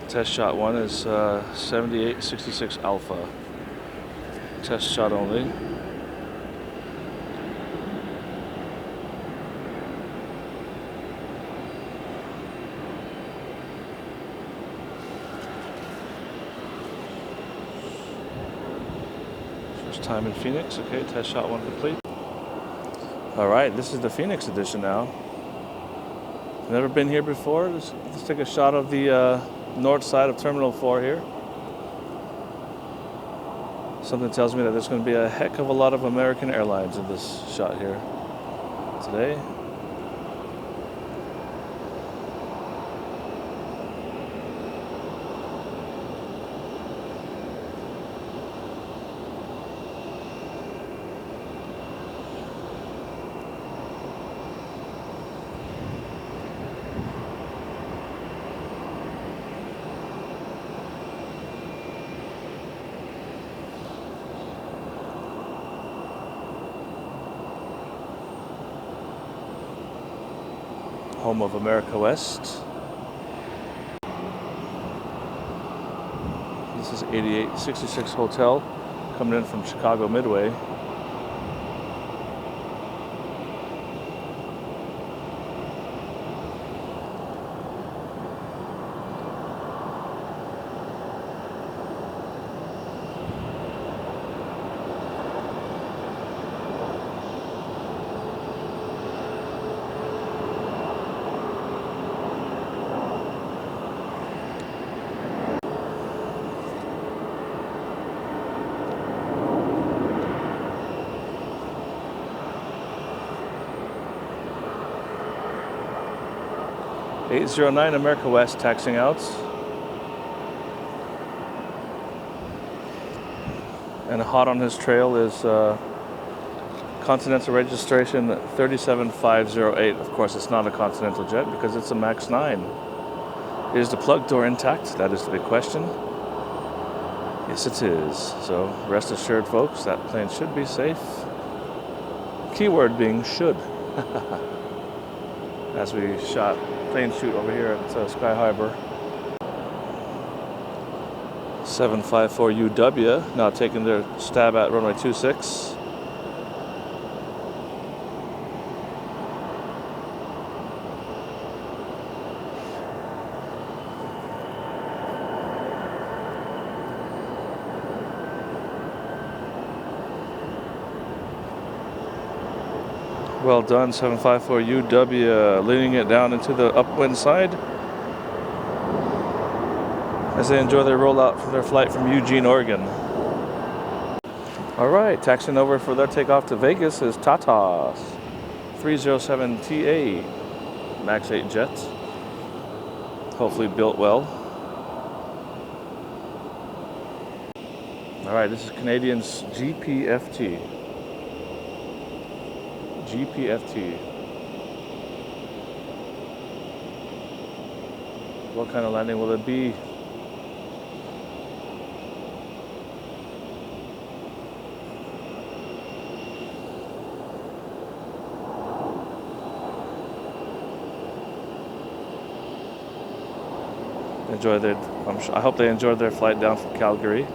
Test shot 1 is 7866 Alpha. Test shot only. First time in Phoenix. Okay, test shot 1 complete. Alright, this is the Phoenix edition now. Never been here before. Let's take a shot of the north side of Terminal 4 here. Something tells me that there's going to be a heck of a lot of American Airlines in this shot here today. Home of America West. This is 8866 Hotel coming in from Chicago Midway. $809 America West taxing out. And hot on his trail is Continental registration 37508. Of course, it's not a Continental jet because it's a MAX 9. Is the plug door intact? That is the big question. Yes, it is. So rest assured, folks, that plane should be safe. Keyword being should. As we shot plane shoot over here at Sky Harbor. 754 UW now taking their stab at runway 26. Well done, 754 UW, leading it down into the upwind side as they enjoy their rollout from their flight from Eugene, Oregon. All right, taxiing over for their takeoff to Vegas is Tata 307 TA MAX 8 jet. Hopefully built well. All right, this is Canadian's GPFT. GPFT. What kind of landing will it be? I hope they enjoyed their flight down from Calgary.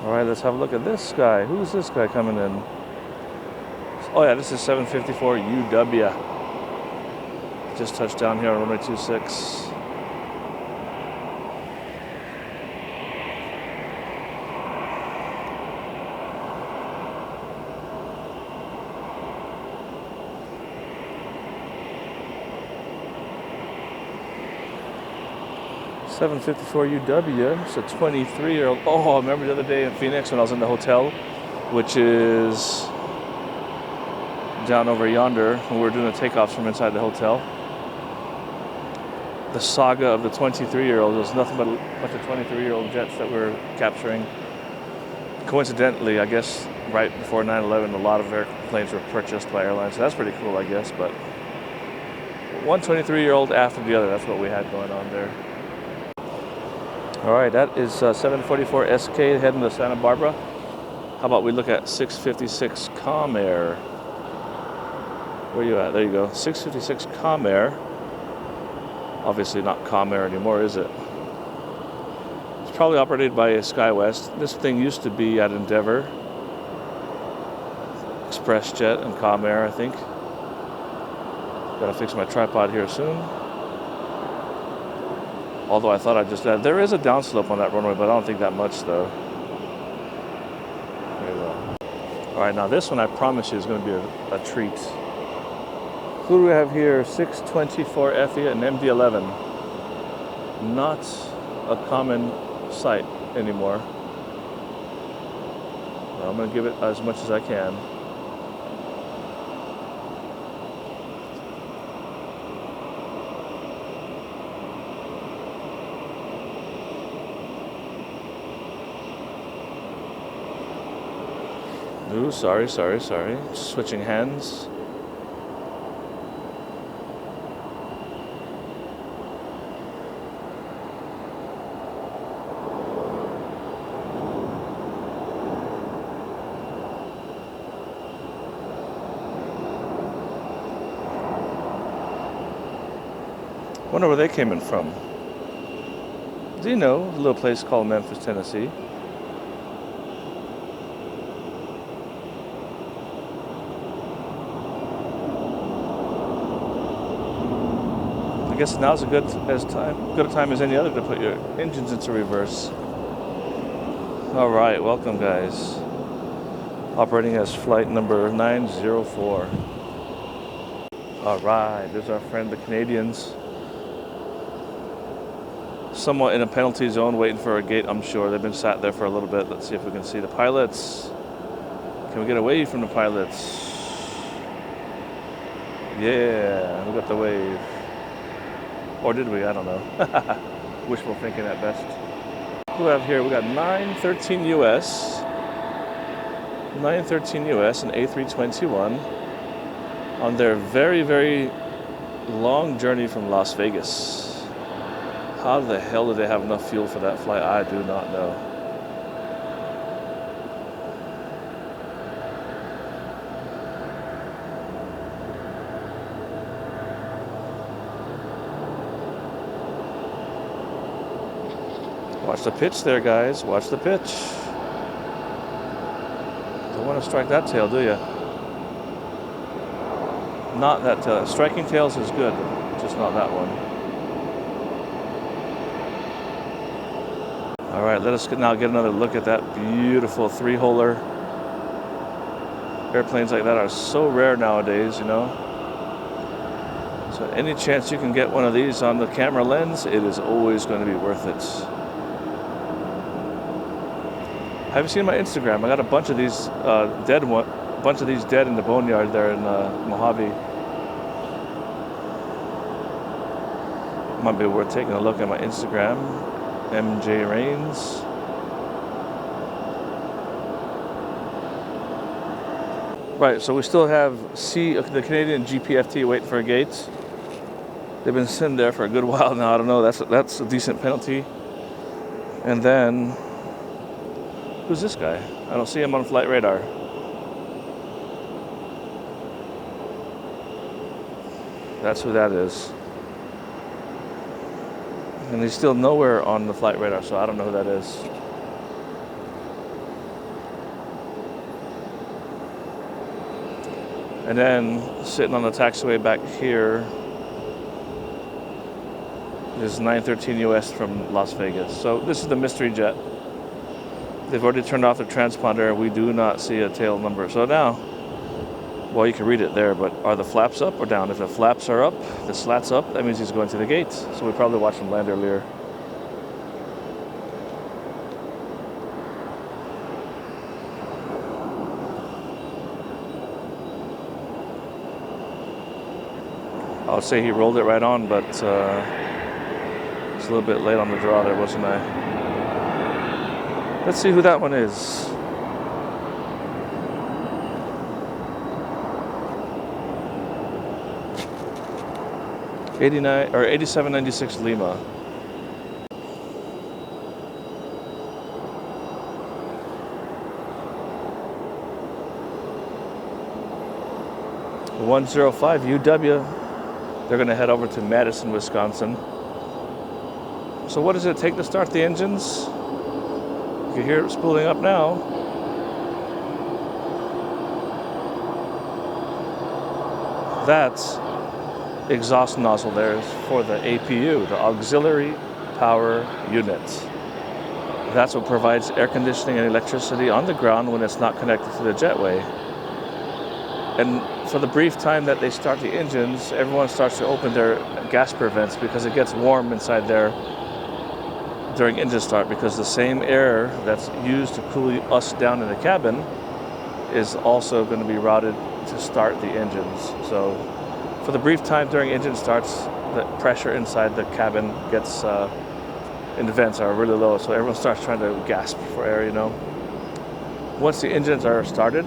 Alright, let's have a look at this guy. Who's this guy coming in? Oh yeah, this is 754 UW. Just touched down here on runway 26. $754 UW. It's a 23-year-old. Oh, I remember the other day in Phoenix when I was in the hotel, which is down over yonder, when we were doing the takeoffs from inside the hotel. The saga of the 23-year-olds. It was nothing but a bunch of 23-year-old jets that we're capturing. Coincidentally, I guess right before 9/11, a lot of airplanes were purchased by airlines. So that's pretty cool, I guess. But one 23-year-old after the other. That's what we had going on there. All right, that is 744 SK heading to Santa Barbara. How about we look at 656 Comair? Where you at? There you go. 656 Comair. Obviously not Comair anymore, is it? It's probably operated by SkyWest. This thing used to be at Endeavour, ExpressJet, and Comair, I think. Gotta fix my tripod here soon. Although I thought I just had. There is a downslope on that runway, but I don't think that much though. There you go. Alright, now this one I promise you is going to be a treat. Who do we have here? 624 FE and MD11. Not a common sight anymore. Well, I'm going to give it as much as I can. Ooh, sorry. Switching hands. Wonder where they came in from. Do you know a little place called Memphis, Tennessee? I guess now's as good a time as any other to put your engines into reverse. All right, welcome guys. Operating as flight number 904. All right, there's our friend the Canadians. Somewhat in a penalty zone waiting for a gate, I'm sure. They've been sat there for a little bit. Let's see if we can see the pilots. Can we get away from the pilots? Yeah, we got the wave. Or did we? I don't know. Wishful thinking at best. Who do we have here? We got 913 US. 913 US and A321 on their very, very long journey from Las Vegas. How the hell did they have enough fuel for that flight? I do not know. Watch the pitch there, guys. Watch the pitch. Don't want to strike that tail, do you? Not that tail. Striking tails is good, just not that one. All right, let us now get another look at that beautiful three-holer. Airplanes like that are so rare nowadays, you know. So any chance you can get one of these on the camera lens, it is always going to be worth it. Have you seen my Instagram? I got a bunch of these dead in the boneyard there in Mojave. Might be worth taking a look at my Instagram. MJ Rains. Right, so we still have the Canadian GPFT waiting for a gate. They've been sitting there for a good while now. I don't know. That's a decent penalty. And then, who's this guy? I don't see him on flight radar. That's who that is. And he's still nowhere on the flight radar, so I don't know who that is. And then sitting on the taxiway back here is 913 US from Las Vegas. So this is the mystery jet. They've already turned off the transponder. We do not see a tail number. So now, well, you can read it there, but are the flaps up or down? If the flaps are up, the slat's up, that means he's going to the gate. So we probably watched him land earlier. I would say he rolled it right on, but it's a little bit late on the draw there, wasn't I? Let's see who that one is. '89 or 8796 Lima. 105 UW. They're going to head over to Madison, Wisconsin. So what does it take to start the engines? You can hear it spooling up now. That's exhaust nozzle there is for the APU, the Auxiliary Power Unit. That's what provides air conditioning and electricity on the ground when it's not connected to the jetway. And for the brief time that they start the engines, everyone starts to open their gasper vents because it gets warm inside there during engine start, because the same air that's used to cool us down in the cabin is also going to be routed to start the engines. So for the brief time during engine starts, the pressure inside the cabin gets in the vents are really low, so everyone starts trying to gasp for air, you know. Once the engines are started,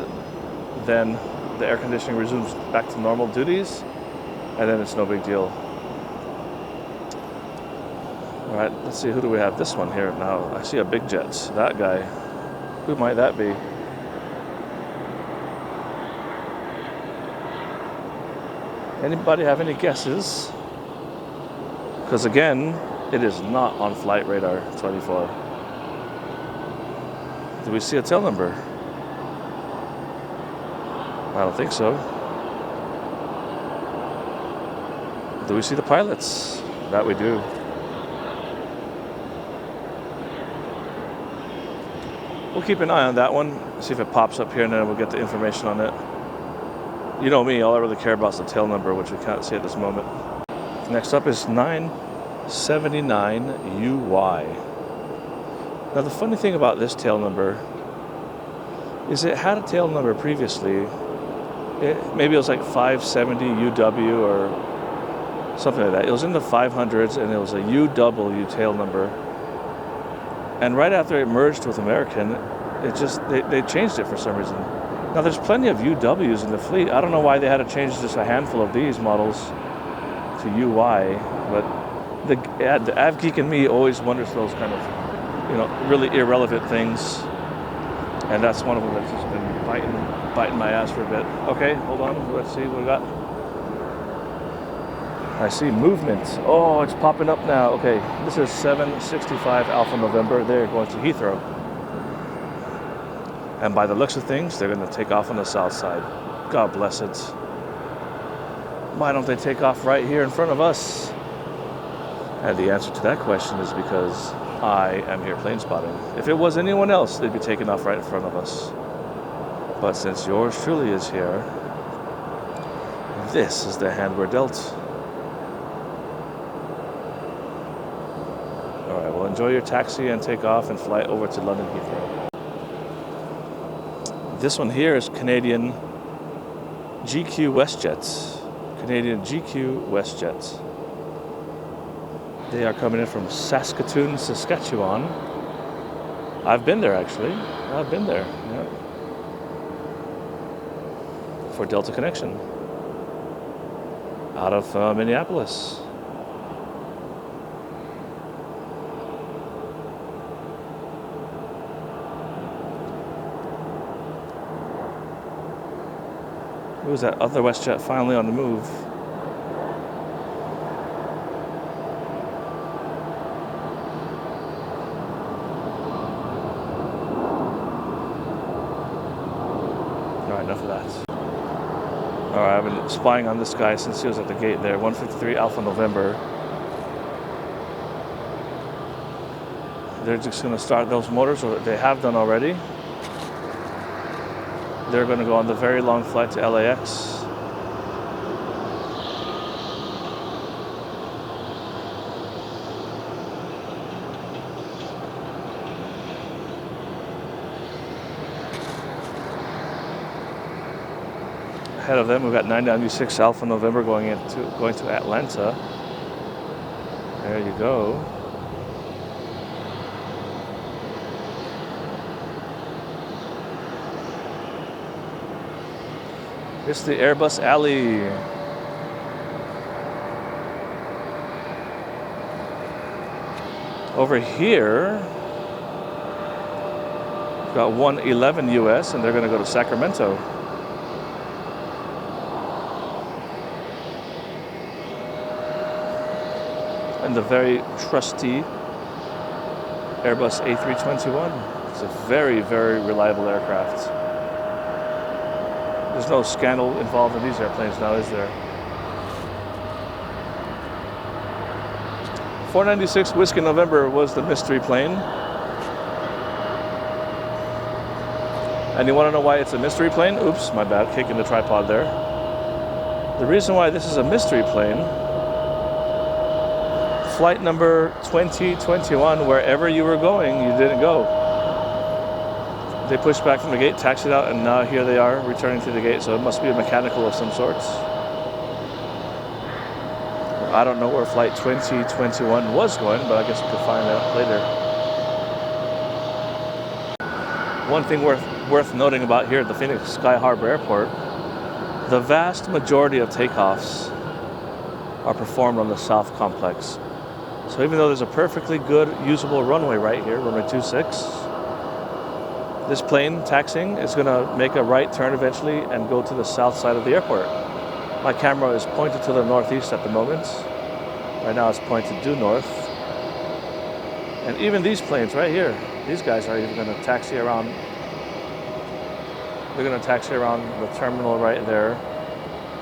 then the air conditioning resumes back to normal duties, and then it's no big deal. All right, let's see, who do we have? This one here now. I see a big jet. That guy. Who might that be? Anybody have any guesses? Because again, it is not on Flight Radar 24. Do we see a tail number? I don't think so. Do we see the pilots? That we do. We'll keep an eye on that one, see if it pops up here, and then we'll get the information on it. You know me, all I really care about is the tail number, which we can't see at this moment. Next up is 979UY. Now the funny thing about this tail number is it had a tail number previously. Maybe it was like 570 UW or something like that. It was in the 500s, and it was a UW tail number. And right after it merged with American, it just they changed it for some reason. Now there's plenty of UWs in the fleet. I don't know why they had to change just a handful of these models to UY, but the av geek in me always wonders those kind of, you know, really irrelevant things. And that's one of them that's just been biting my ass for a bit. Okay, hold on. Let's see what we got. I see movement. Oh, it's popping up now. Okay, this is 765 Alpha November. They're going to Heathrow. And by the looks of things, they're going to take off on the south side. God bless it. Why don't they take off right here in front of us? And the answer to that question is because I am here plane spotting. If it was anyone else, they'd be taking off right in front of us. But since yours truly is here, this is the hand we're dealt. All right, well, enjoy your taxi and take off and fly over to London Heathrow. This one here is Canadian GQ WestJet. Canadian GQ WestJet. They are coming in from Saskatoon, Saskatchewan. I've been there, actually. I've been there, yeah. For Delta Connection. Out of Minneapolis. Who's that other WestJet finally on the move? Alright, enough of that. Alright, I've been spying on this guy since he was at the gate there. 153 Alpha November. They're just going to start those motors, or they have done already. They're going to go on the very long flight to LAX. Ahead of them, we've got 996 Alpha November going to Atlanta. There you go. It's the Airbus Alley. Over here, we've got 111 US, and they're going to go to Sacramento. And the very trusty Airbus A321. It's a very, very reliable aircraft. There's no scandal involved in these airplanes now, is there? 496 Whiskey November was the mystery plane. And you want to know why it's a mystery plane? Oops, my bad, kicking the tripod there. The reason why this is a mystery plane, flight number 2021, wherever you were going, you didn't go. They pushed back from the gate, taxied out, and now here they are returning to the gate, so it must be a mechanical of some sorts. I don't know where flight 2021 was going, but I guess we could find out later. One thing worth noting about here at the Phoenix Sky Harbor Airport, the vast majority of takeoffs are performed on the South Complex. So even though there's a perfectly good, usable runway right here, runway 26, this plane taxiing is going to make a right turn eventually and go to the south side of the airport. My camera is pointed to the northeast at the moment. Right now it's pointed due north. And even these planes right here, these guys are even going to taxi around. They're going to taxi around the terminal right there,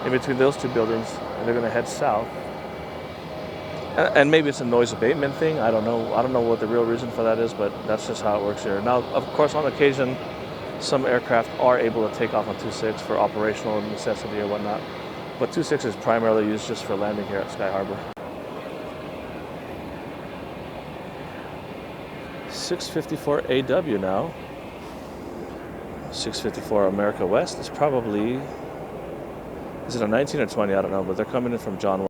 in between those two buildings, and they're going to head south. And maybe it's a noise abatement thing. I don't know. I don't know what the real reason for that is, but that's just how it works here. Now, of course, on occasion, some aircraft are able to take off on 26 for operational necessity or whatnot. But 26 is primarily used just for landing here at Sky Harbor. 654 AW now. 654 America West is probably, is it a 19 or 20? I don't know, but they're coming in from John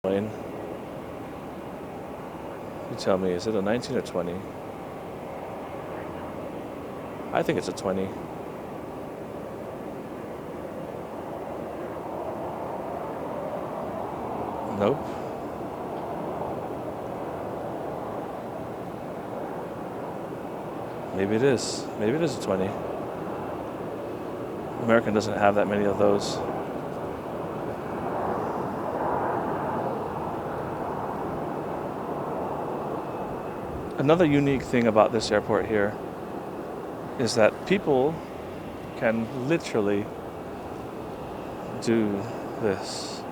Wayne. You tell me, is it a 19 or 20? I think it's a 20. Nope. Maybe it is. Maybe it is a 20. American doesn't have that many of those. Another unique thing about this airport here is that people can literally do this.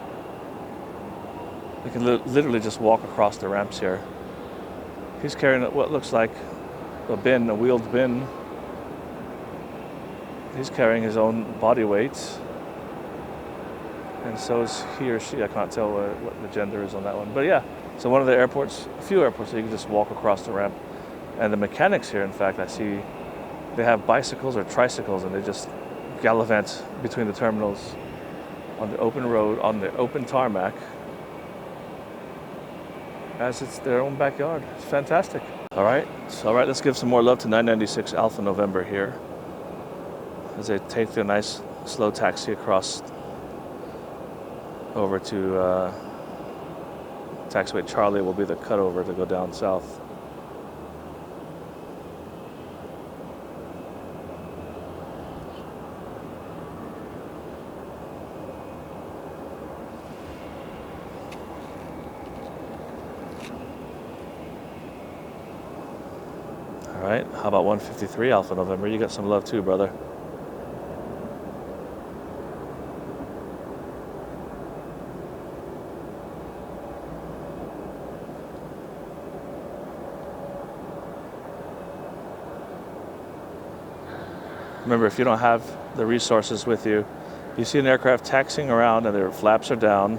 They can literally just walk across the ramps here. He's carrying what looks like a bin, a wheeled bin. He's carrying his own body weight. And so is he or she. I can't tell what the gender is on that one. But yeah, so one of the airports, a few airports, that you can just walk across the ramp. And the mechanics here, in fact, I see they have bicycles or tricycles, and they just gallivant between the terminals on the open road, on the open tarmac, as it's their own backyard. It's fantastic. All right, let's give some more love to 996 Alpha November here as they take their nice slow taxi across over to taxiway Charlie will be the cutover to go down south. All right, how about 153 Alpha November? You got some love too, brother. Remember, if you don't have the resources with you, you see an aircraft taxiing around and their flaps are down,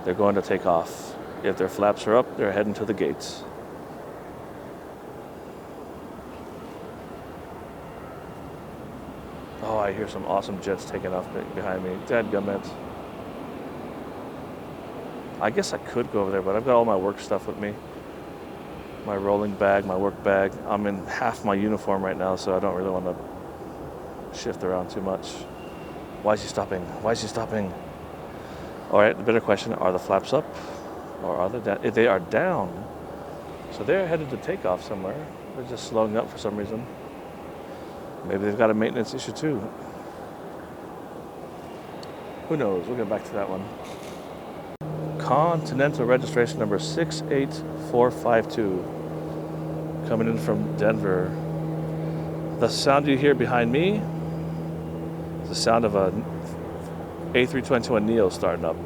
they're going to take off. If their flaps are up, they're heading to the gates. Oh, I hear some awesome jets taking off behind me. Dadgummit. I guess I could go over there, but I've got all my work stuff with me. My rolling bag, my work bag. I'm in half my uniform right now, so I don't really want to shift around too much. Why is he stopping? Why is he stopping? All right, the better question, are the flaps up or are they down? If they are down, so they're headed to take off somewhere. They're just slowing up for some reason. Maybe they've got a maintenance issue too. Who knows? We'll get back to that one. Continental registration number 68452. Coming in from Denver. The sound you hear behind me is the sound of a A321 Neo starting up.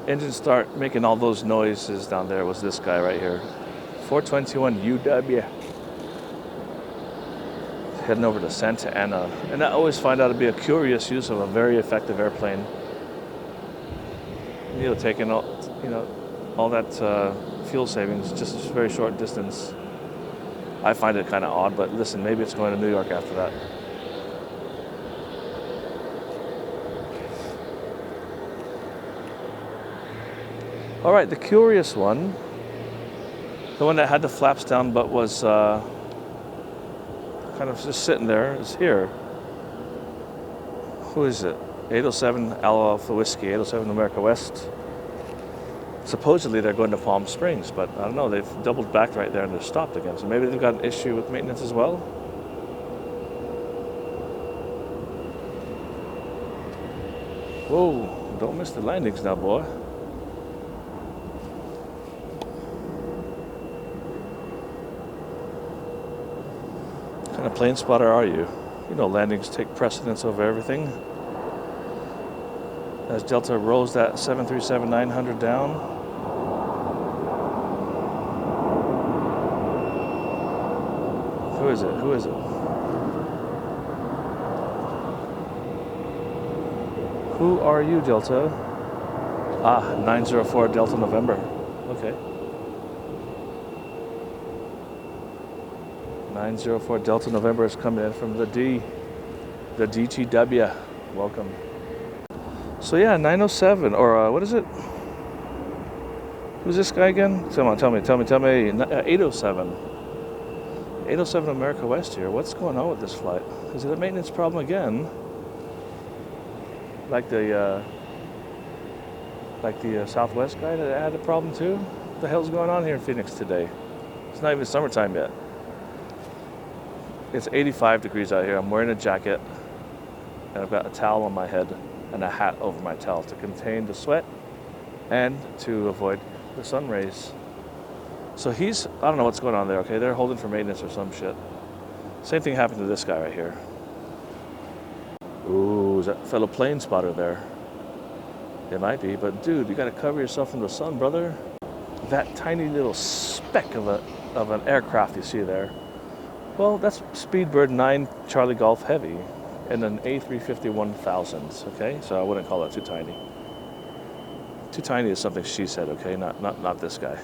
Engine start making all those noises down there was this guy right here. 421 UW. Heading over to Santa Ana. And I always find out to be a curious use of a very effective airplane. Taking all, all that fuel savings, just a very short distance. I find it kind of odd, but listen, maybe it's going to New York after that. All right, the curious one, the one that had the flaps down but was kind of just sitting there, is here. Who is it? 807 Alpha Whiskey, 807 America West. Supposedly they're going to Palm Springs, but I don't know, they've doubled back right there and they're stopped again. So maybe they've got an issue with maintenance as well. Whoa, don't miss the landings now, boy. What kind of plane spotter are you? You know landings take precedence over everything. As Delta rolls that 737-900 down. Who is it? Who is it? Who are you, Delta? 904 Delta November. Okay. 904 Delta November is coming in from the DTW. Welcome. So yeah, 907, or what is it? Who's this guy again? Come on, tell me. 807. 807 America West here. What's going on with this flight? Is it a maintenance problem again? Like the Southwest guy that had a problem too? What the hell's going on here in Phoenix today? It's not even summertime yet. It's 85 degrees out here. I'm wearing a jacket and I've got a towel on my head and a hat over my towel to contain the sweat and to avoid the sun rays. So I don't know what's going on there, okay? They're holding for maintenance or some shit. Same thing happened to this guy right here. Ooh, is that fellow plane spotter there? It might be, but dude, you gotta cover yourself from the sun, brother. That tiny little speck of an aircraft you see there. Well, that's Speedbird 9 Charlie Golf Heavy and an A350-1000, okay? So I wouldn't call that too tiny. Too tiny is something she said, okay? Not this guy.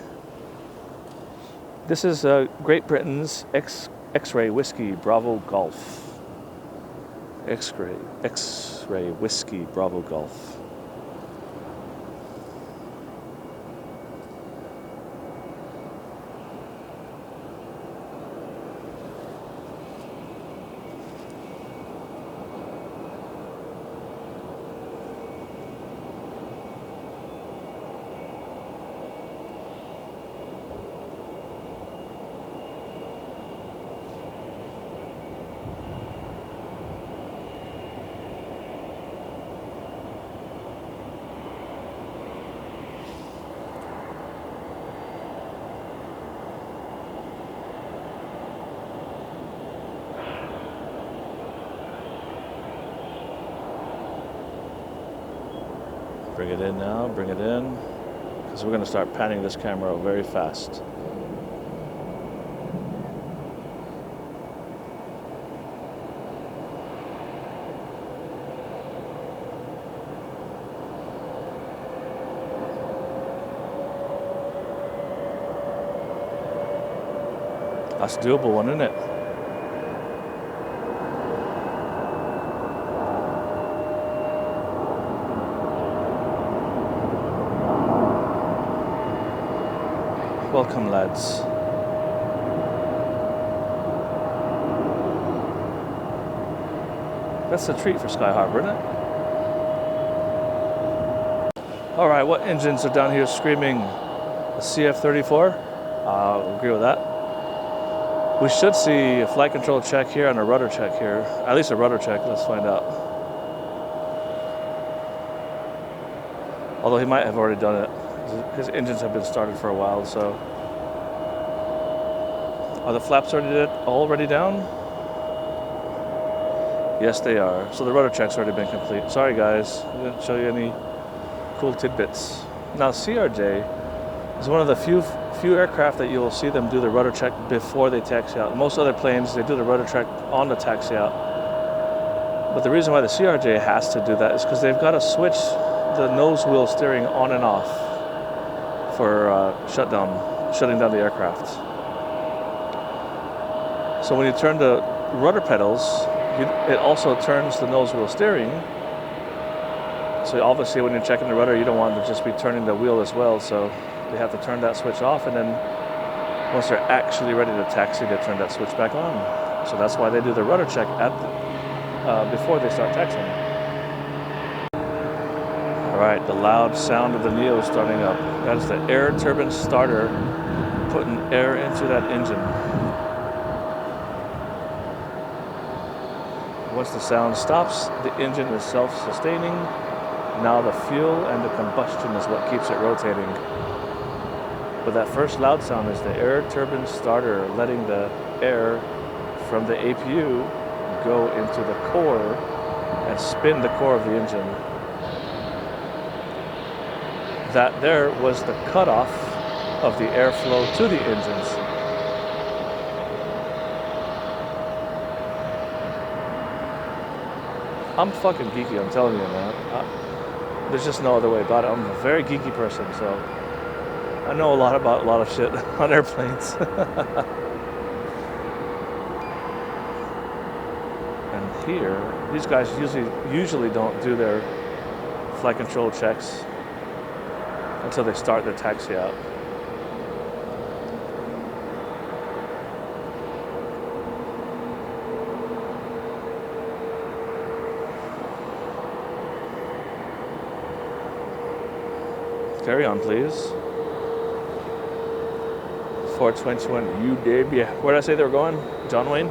This is Great Britain's X-Ray Whiskey Bravo Golf. X-Ray Whiskey Bravo Golf. Bring it in now, bring it in, because we're going to start panning this camera very fast. That's a doable one, isn't it? Welcome, lads. That's a treat for Sky Harbor, isn't it? All right, what engines are down here screaming? The CF-34? I'll agree with that. We should see a flight control check here and a rudder check here. At least a rudder check. Let's find out. Although he might have already done it. His engines have been started for a while, so. Are the flaps already down? Yes, they are. So the rudder check's already been complete. Sorry, guys. I didn't show you any cool tidbits. Now, CRJ is one of the few aircraft that you'll see them do the rudder check before they taxi out. Most other planes, they do the rudder check on the taxi out. But the reason why the CRJ has to do that is because they've got to switch the nose wheel steering on and off for shutting down the aircraft. So when you turn the rudder pedals, it also turns the nose wheel steering. So obviously when you're checking the rudder, you don't want to just be turning the wheel as well. So they have to turn that switch off, and then once they're actually ready to taxi, they turn that switch back on. So that's why they do the rudder check before they start taxiing. All right, the loud sound of the Neo starting up. That is the air turbine starter putting air into that engine. Once the sound stops, the engine is self-sustaining. Now the fuel and the combustion is what keeps it rotating. But that first loud sound is the air turbine starter letting the air from the APU go into the core and spin the core of the engine. That there was the cutoff of the airflow to the engines. I'm fucking geeky, I'm telling you, man. There's just no other way about it. I'm a very geeky person, so I know a lot about a lot of shit on airplanes. And here, these guys usually don't do their flight control checks until they start their taxi out. Carry on, please. 421 UW. Where did I say they were going? John Wayne?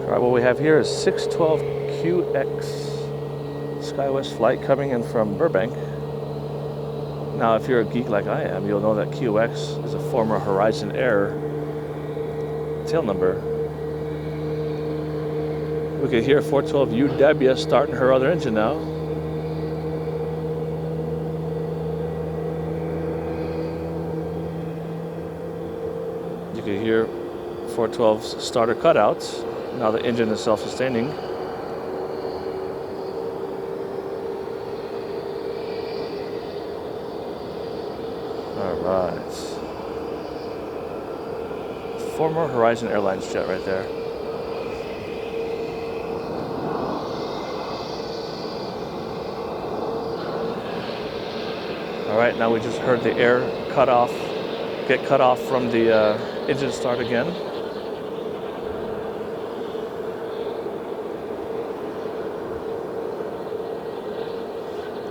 All right, what we have here is 612QX SkyWest flight coming in from Burbank. Now, if you're a geek like I am, you'll know that QX is a former Horizon Air tail number. We can hear 412 UW starting her other engine now. You can hear 412's starter cutouts. Now the engine is self-sustaining. Alright. Former Horizon Airlines jet right there. Alright, now we just heard the air get cut off from the engine start again.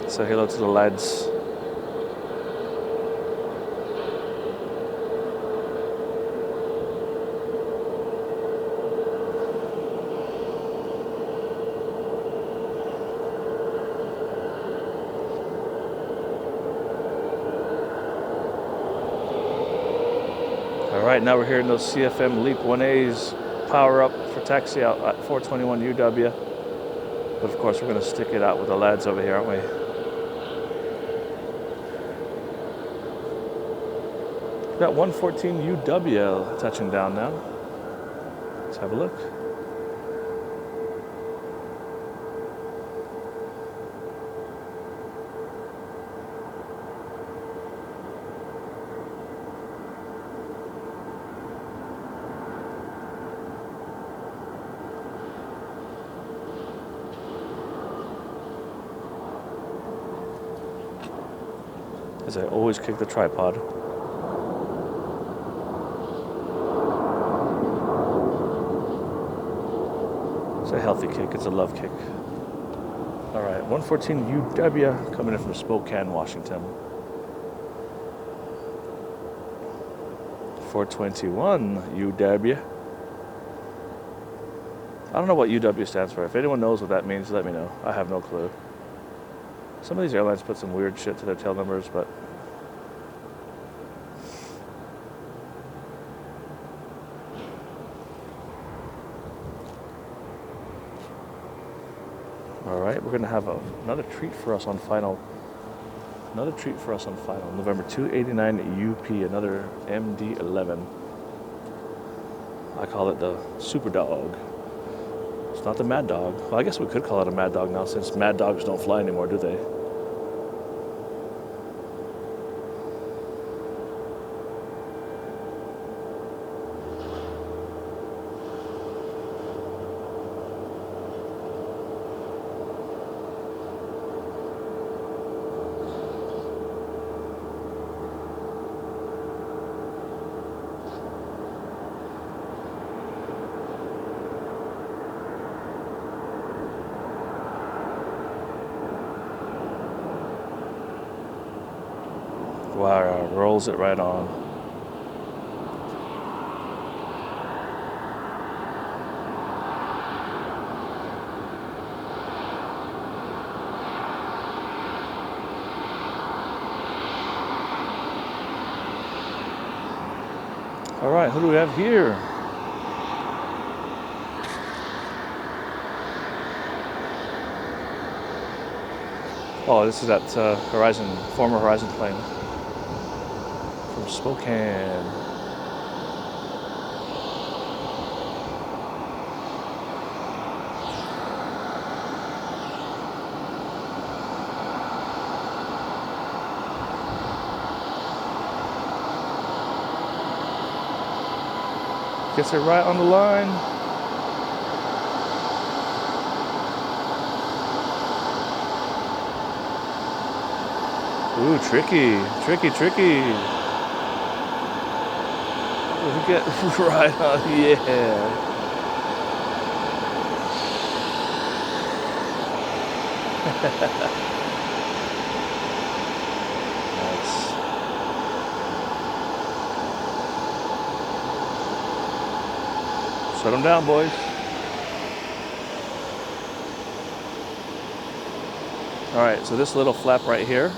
So hello to the lads. Alright, now we're hearing those CFM Leap 1As power up for taxi out at 421 UW. But of course, we're going to stick it out with the lads over here, aren't we? We've got 114 UW touching down now. Let's have a look. as I always kick the tripod. It's a healthy kick, it's a love kick. All right, 114 UW coming in from Spokane, Washington. 421 UW. I don't know what UW stands for. If anyone knows what that means, let me know. I have no clue. Some of these airlines put some weird shit to their tail numbers, but all right, we're gonna have another treat for us on final. Another treat for us on final. November 289 UP, another MD11. I call it the Super Dog. It's not the Mad Dog. Well, I guess we could call it a Mad Dog now, since Mad Dogs don't fly anymore, do they? Wow, rolls it right on. All right, who do we have here? Oh, this is that former Horizon plane. From Spokane. Gets it right on the line. Ooh, tricky. We get right on, yeah. Nice. Shut them down, boys. All right, so this little flap right here,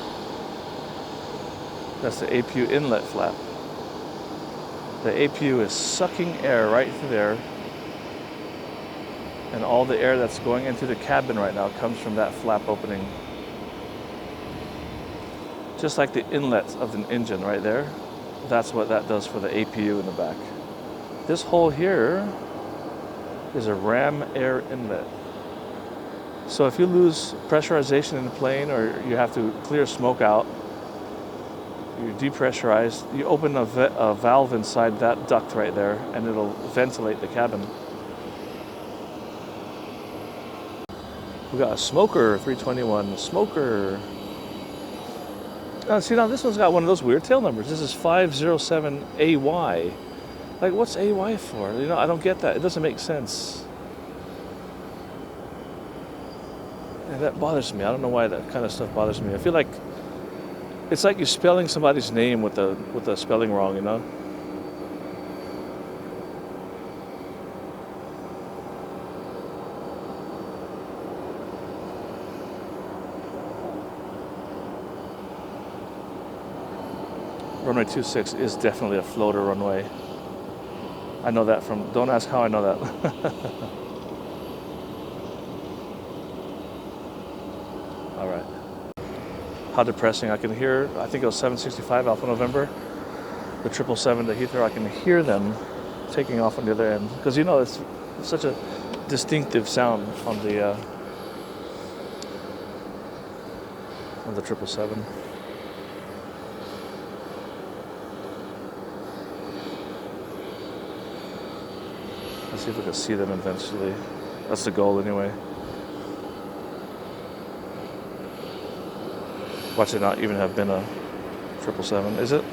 that's the APU inlet flap. The APU is sucking air right through there, and all the air that's going into the cabin right now comes from that flap opening. Just like the inlet of an engine right there, that's what that does for the APU in the back. This hole here is a ram air inlet. So if you lose pressurization in the plane, or you have to clear smoke out, you depressurize, you open a valve inside that duct right there, and it'll ventilate the cabin. We got a smoker, 321 smoker. See, now this one's got one of those weird tail numbers. This is 507AY. Like, what's AY for? You know, I don't get that. It doesn't make sense. And that bothers me. I don't know why that kind of stuff bothers me. I feel like it's like you're spelling somebody's name with the spelling wrong, you know? Runway 26 is definitely a floater runway. I know that from, don't ask how I know that. All right. How depressing. I can hear, I think it was 765 Alpha November, the 777 to Heathrow, I can hear them taking off on the other end. Because, you know, it's such a distinctive sound on the 777. Let's see if we can see them eventually. That's the goal anyway. Watch it not even have been a 777, is it?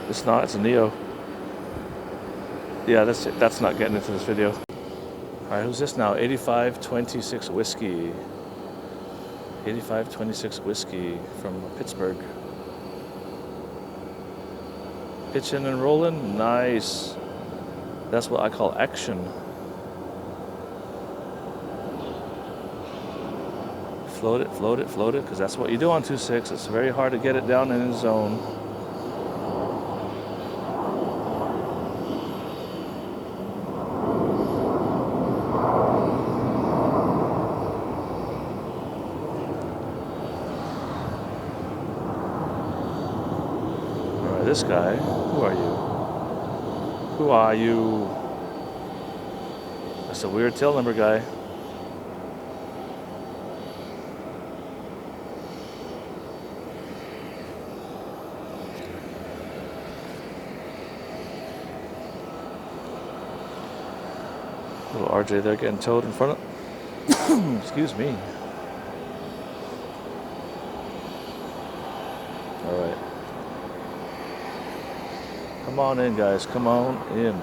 It's not, it's a Neo. Yeah, that's not getting into this video. Alright, who's this now? 8526 Whiskey. 8526 Whiskey from Pittsburgh. Pitching and rolling, nice. That's what I call action. Float it, float it, float it, because that's what you do on 2.6. It's very hard to get it down in the zone. Alright, this guy, who are you? Who are you? That's a weird tail number guy. Little RJ there getting towed in front of. Excuse me. All right. Come on in, guys. Come on in.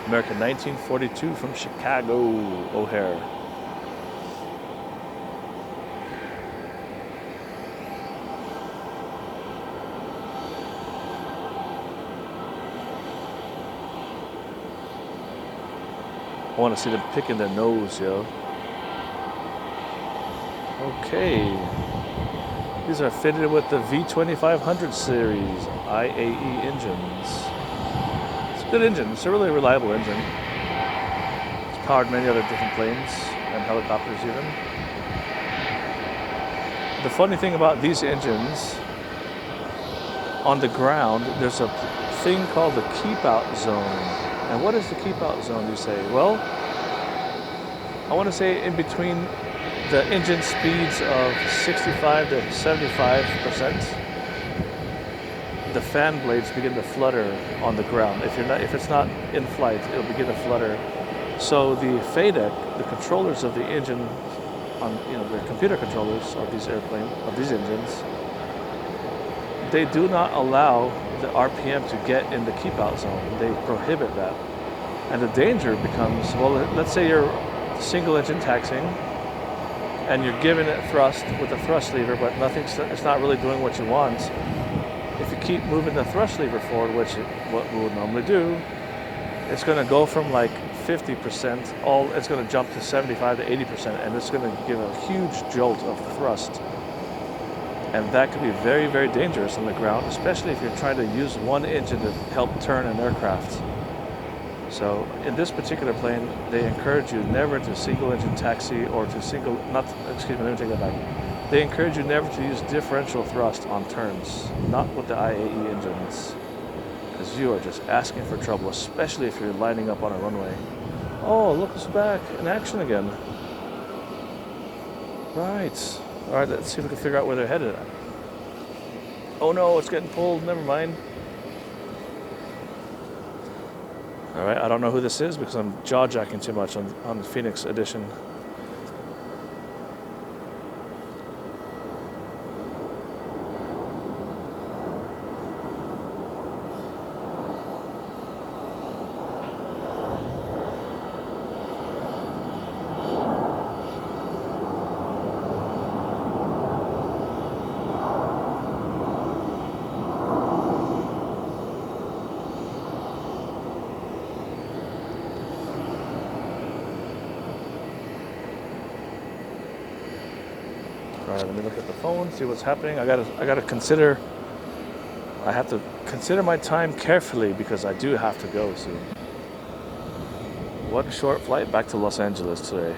American 1942 from Chicago, O'Hare. I want to see them picking their nose, yo. Okay. These are fitted with the V2500 series IAE engines. It's a good engine. It's a really reliable engine. It's powered many other different planes and helicopters even. The funny thing about these engines, on the ground, there's a thing called the keep out zone. And what is the keep out zone, you say? Well, I want to say in between the engine speeds of 65 to 75%, the fan blades begin to flutter on the ground. If it's not in flight, it'll begin to flutter. So the FedEx, the controllers of the engine, on the computer controllers of these engines, they do not allow the RPM to get in the keep out zone. They prohibit that. And the danger becomes, well, let's say you're single engine taxiing and you're giving it thrust with the thrust lever, but it's not really doing what you want. If you keep moving the thrust lever forward, what we would normally do, it's going to go from like 50%, it's going to jump to 75 to 80%, and it's going to give a huge jolt of thrust. And that can be very, very dangerous on the ground, especially if you're trying to use one engine to help turn an aircraft. So in this particular plane, they encourage you never to single engine taxi or let me take that back. They encourage you never to use differential thrust on turns, not with the IAE engines, because you are just asking for trouble, especially if you're lining up on a runway. Oh, look who's back in action again. Right. All right, let's see if we can figure out where they're headed at. Oh no, it's getting pulled. Never mind. All right, I don't know who this is because I'm jaw-jacking too much on the Phoenix edition. All right, let me look at the phone, see what's happening. I have to consider my time carefully because I do have to go soon. One short flight back to Los Angeles today.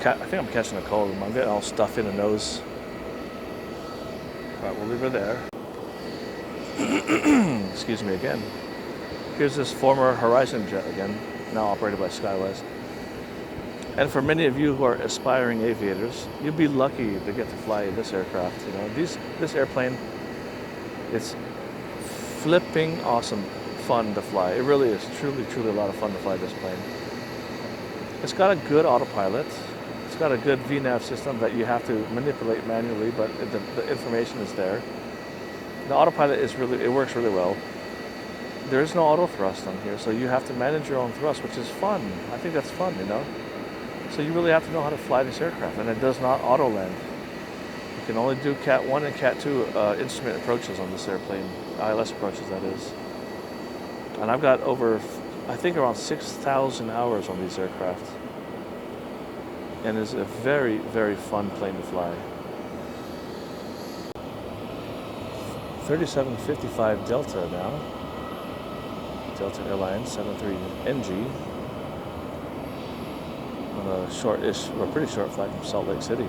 I think I'm catching a cold. I'm getting all stuff in the nose. All right, we'll leave her there. Excuse me again. Here's this former Horizon jet again, now operated by SkyWest. And for many of you who are aspiring aviators, you'd be lucky to get to fly this aircraft. This airplane It's flipping awesome fun to fly. It really is truly, truly a lot of fun to fly this plane. It's got a good autopilot. It's got a good VNAV system that you have to manipulate manually, but the information is there. The autopilot it works really well. There is no auto thrust on here, so you have to manage your own thrust, which is fun. I think that's fun, you know? So you really have to know how to fly this aircraft, and it does not auto land. You can only do Cat 1 and Cat 2 instrument approaches on this airplane, ILS approaches, that is. And I've got over, I think, around 6,000 hours on these aircraft. And it's a very, very fun plane to fly. 3755 Delta now. Delta Airlines 73NG. On a short-ish, or pretty short flight from Salt Lake City.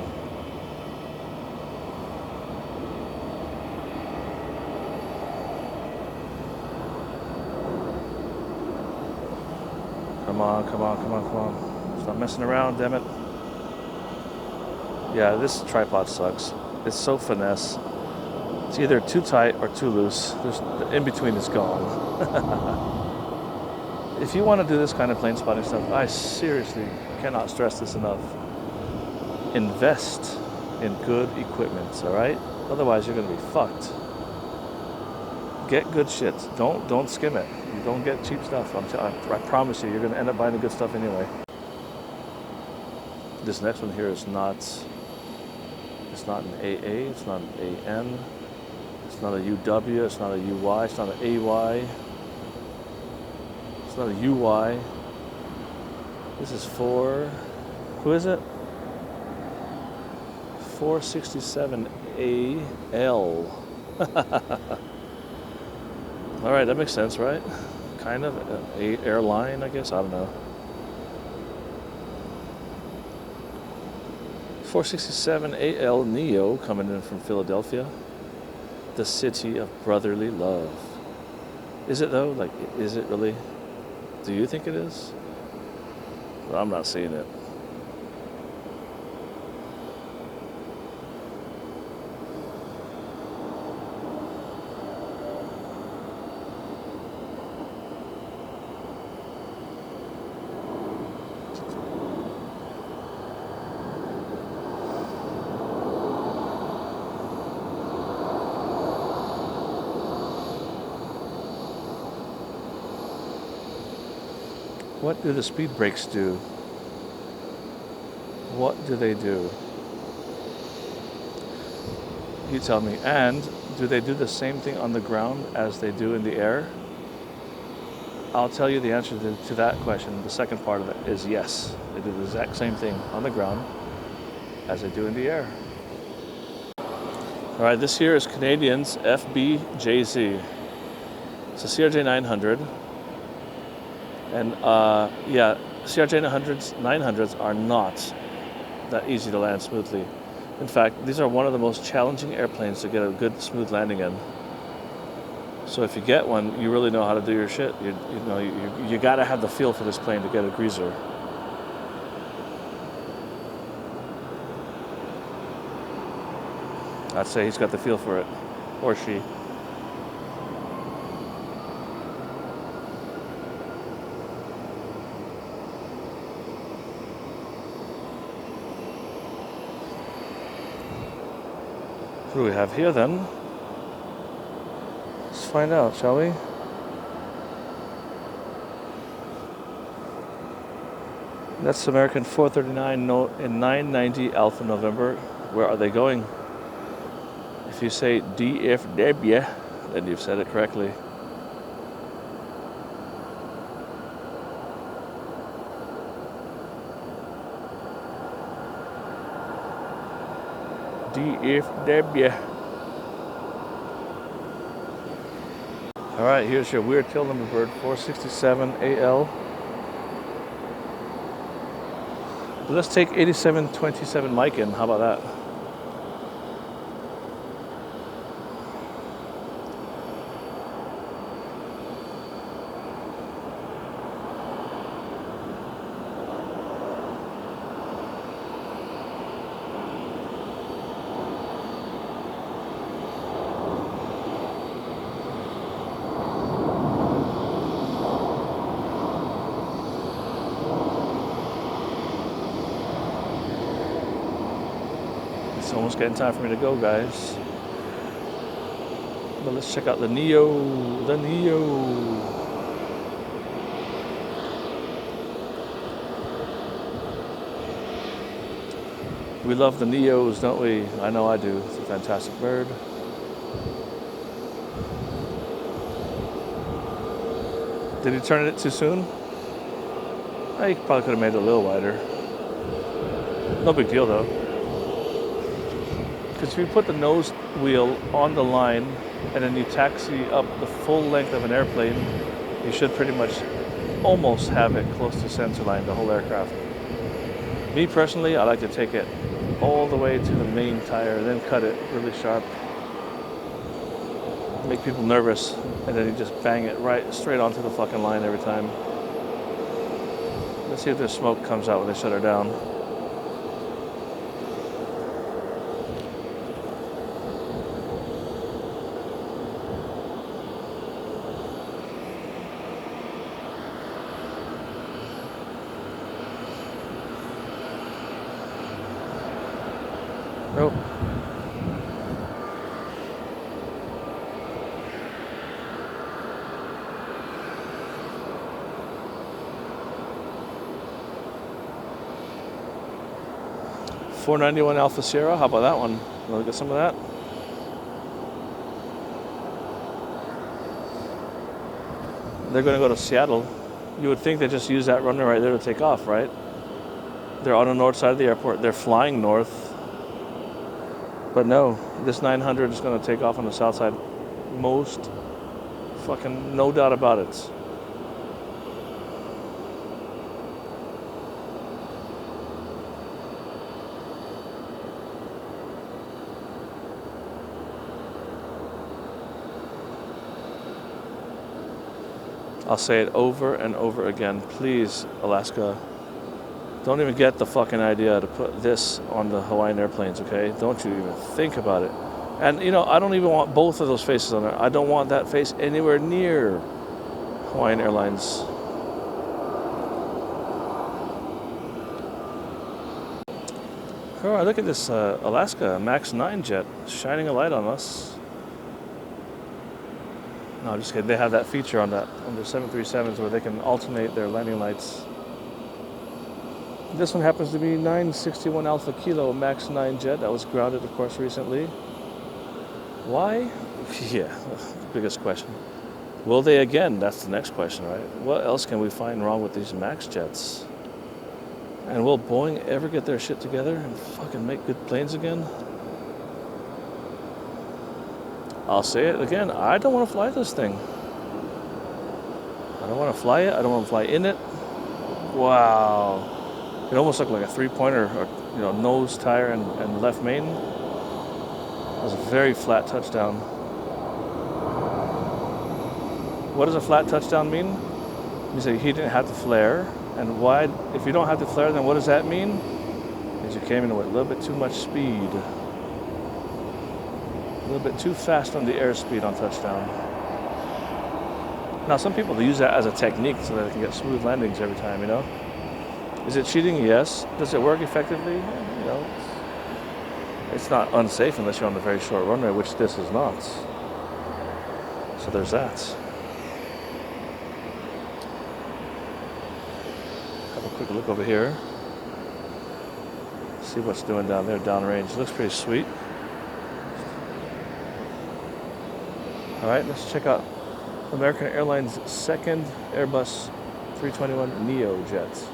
Come on, come on, come on, come on. Stop messing around, damn it. Yeah, this tripod sucks. It's so finesse. It's either too tight or too loose. The in between is gone. If you want to do this kind of plane spotting stuff, I seriously cannot stress this enough. Invest in good equipment, all right? Otherwise, you're going to be fucked. Get good shit. Don't skim it. You don't get cheap stuff. I promise you, you're going to end up buying the good stuff anyway. This next one here is not. It's not an AA. It's not an AN. It's not a UW. It's not a UY. It's not an AY. It's not a UY. This is for. Who is it? 467 AL. All right, that makes sense, right? Kind of a airline, I guess. I don't know. 467 AL Neo coming in from Philadelphia, the city of brotherly love. Is it though? Like, is it really? Do you think it is? Well, I'm not seeing it. What do the speed brakes do? What do they do? You tell me. And do they do the same thing on the ground as they do in the air? I'll tell you the answer to that question. The second part of it is yes. They do the exact same thing on the ground as they do in the air. All right, this here is Canadian's FBJZ. It's a CRJ 900. And yeah, CRJ 900s are not that easy to land smoothly. In fact, these are one of the most challenging airplanes to get a good smooth landing in. So if you get one, you really know how to do your shit. You gotta have the feel for this plane to get a greaser. I'd say he's got the feel for it, or she. What do we have here then? Let's find out, shall we? That's American 439 in 990 Alpha November. Where are they going? If you say DFW, then you've said it correctly. DFW. All right, here's your weird tail number bird, 467 AL. But let's take 8727 Mike in. How about that? almost getting time for me to go, guys. But let's check out the Neo. The Neo. We love the Neos, don't we? I know I do. It's a fantastic bird. Did he turn it too soon? He probably could have made it a little wider. No big deal though. Because if you put the nose wheel on the line and then you taxi up the full length of an airplane, you should pretty much almost have it close to center line, the whole aircraft. Me personally, I like to take it all the way to the main tire, then cut it really sharp. Make people nervous, and then you just bang it right straight onto the fucking line every time. Let's see if there's smoke comes out when they shut her down. Nope. .491 Alpha Sierra, how about that one? Want to get some of that? They're going to go to Seattle. You would think they just use that runway right there to take off, right? They're on the north side of the airport. They're flying north. But no, this 900 is going to take off on the south side. Most fucking no doubt about it. I'll say it over and over again. Please, Alaska, don't even get the fucking idea to put this on the Hawaiian airplanes, okay? Don't you even think about it. And, you know, I don't even want both of those faces on there. I don't want that face anywhere near Hawaiian Airlines. All right, look at this Alaska MAX 9 jet shining a light on us. No, I'm just kidding. They have that feature on their 737s where they can alternate their landing lights. This one happens to be 961 Alpha Kilo MAX 9 jet that was grounded, of course, recently. Why? Yeah, biggest question. Will they again? That's the next question, right? What else can we find wrong with these MAX jets? And will Boeing ever get their shit together and fucking make good planes again? I'll say it again, I don't want to fly this thing. I don't want to fly it, I don't want to fly in it. Wow. It almost looked like a three-pointer, or, you know, nose, tire, and left main. It was a very flat touchdown. What does a flat touchdown mean? It means that he didn't have to flare. And why, if you don't have to flare, then what does that mean? It means you came in with a little bit too much speed. A little bit too fast on the airspeed on touchdown. Now, some people use that as a technique so that they can get smooth landings every time, you know? Is it cheating? Yes. Does it work effectively? You know, it's not unsafe unless you're on the very short runway, which this is not. So there's that. Have a quick look over here. See what's doing down there downrange. Looks pretty sweet. All right, let's check out American Airlines' second Airbus 321 Neo jet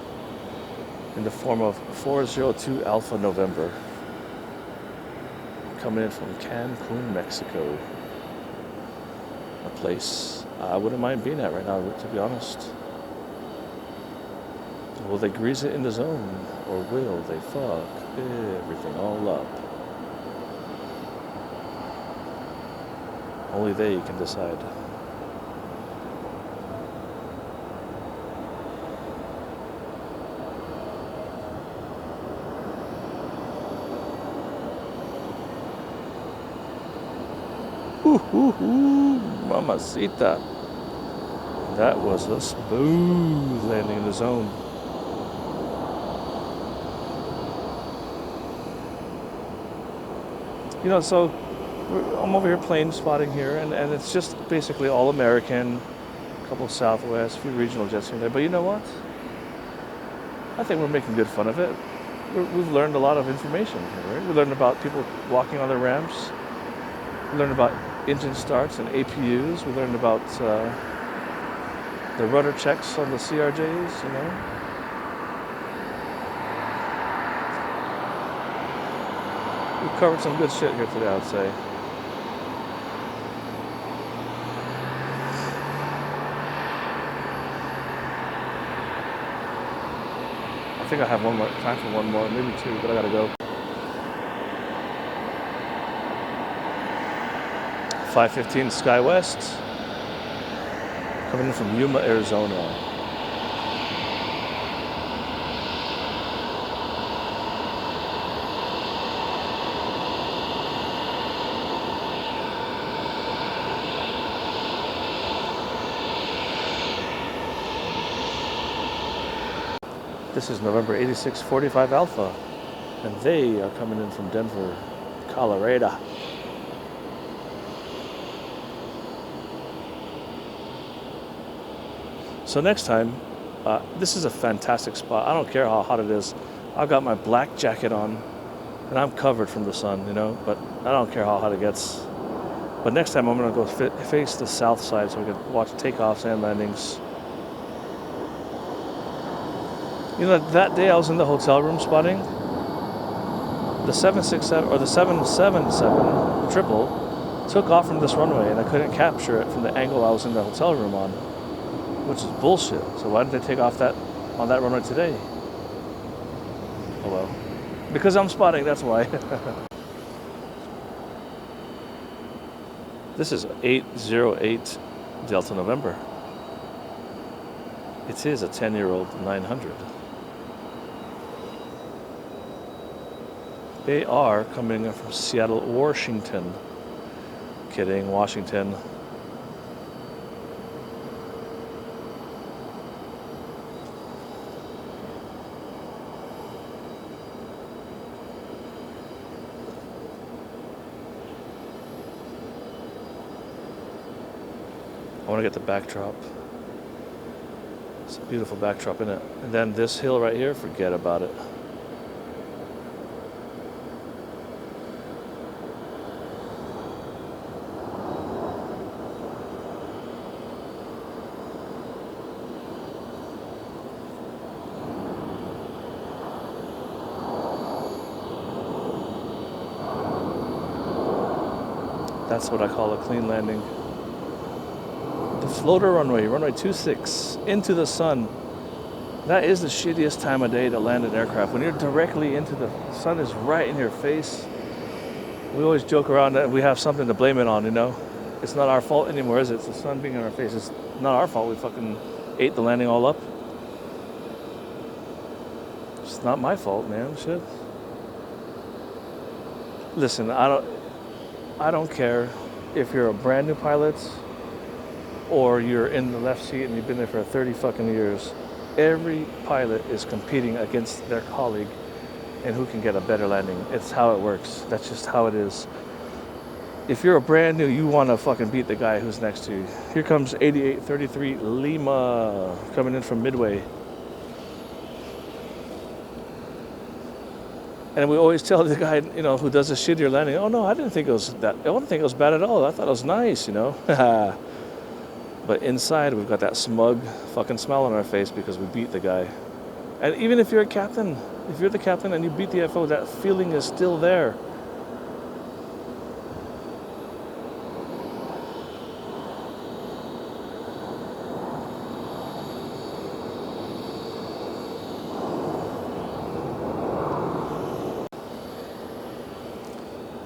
in the form of 402 Alpha November, coming in from Cancun, Mexico. A place I wouldn't mind being at right now, to be honest. Will they grease it in the zone, or will they fuck everything all up? Only they can decide. Mamacita. That was a smooth landing in the zone. So I'm over here plane spotting here, and it's just basically all American, a couple of Southwest, a few regional jets here and there. But you know what? I think we're making good fun of it. We've learned a lot of information here, right? We learned about people walking on the ramps. We learned about engine starts and APUs. We learned about the rudder checks on the CRJs, We've covered some good shit here today, I'd say. I think I have time for one more, maybe two, but I gotta go. 5:15 SkyWest, coming in from Yuma, Arizona. This is November 8645 Alpha, and they are coming in from Denver, Colorado. So next time, this is a fantastic spot. I don't care how hot it is. I've got my black jacket on, and I'm covered from the sun, but I don't care how hot it gets. But next time I'm gonna go face the south side so we can watch takeoffs and landings. That day I was in the hotel room spotting. The 767 or the 777 triple took off from this runway, and I couldn't capture it from the angle I was in the hotel room on, which is bullshit. So why did they take off on that runway today? Oh well, because I'm spotting. That's why. This is 808 Delta November. It is a 10-year-old 900. They are coming in from Seattle, Washington. Kidding, Washington. I want to get the backdrop. It's a beautiful backdrop, isn't it? And then this hill right here, forget about it. That's what I call a clean landing. The floater runway, runway 26, into the sun. That is the shittiest time of day to land an aircraft. When you're directly into the sun is right in your face. We always joke around that we have something to blame it on, It's not our fault anymore, is it? It's the sun being in our face. It's not our fault. We fucking ate the landing all up. It's not my fault, man. Shit. Listen, I don't care if you're a brand new pilot or you're in the left seat and you've been there for 30 fucking years. Every pilot is competing against their colleague and who can get a better landing. It's how it works. That's just how it is. If you're a brand new, you want to fucking beat the guy who's next to you. Here comes 8833 Lima coming in from Midway. And we always tell the guy, who does a shittier landing, oh no, I didn't think it was bad at all. I thought it was nice, But inside, we've got that smug fucking smile on our face because we beat the guy. And even if you're a captain, if you're the captain and you beat the FO, that feeling is still there.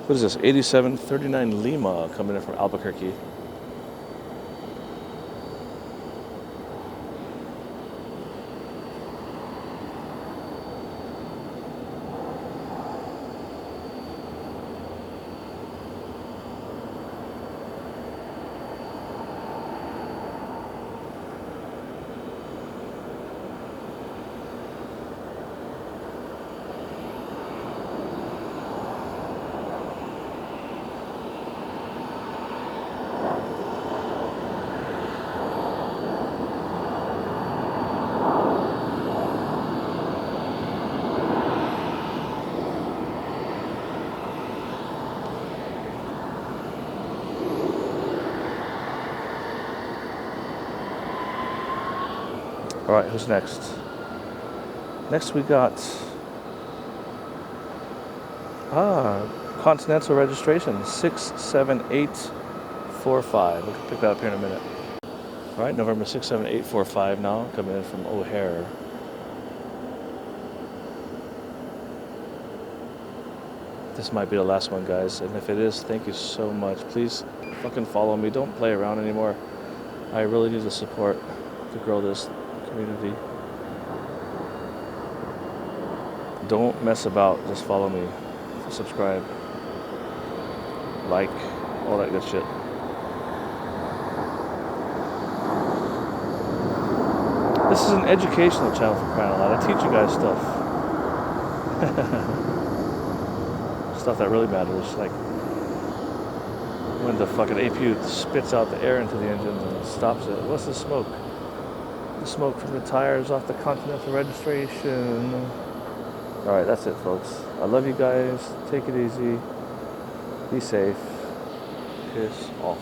What is this? 8739 Lima coming in from Albuquerque. Alright, who's next? Next we got Continental registration 67845. We can pick that up here in a minute. Alright, November 67845 now, coming in from O'Hare. This might be the last one, guys, and if it is, thank you so much. Please fucking follow me. Don't play around anymore. I really need the support to grow this community. Don't mess about. Just follow me. Subscribe. Like. All that good shit. This is an educational channel, for crying out loud. I teach you guys stuff. Stuff that really matters, like when the fucking APU spits out the air into the engine and stops it. What's the smoke? The smoke from the tires off the Continental registration. Alright, that's it, folks. I love you guys. Take it easy. Be safe. Piss off.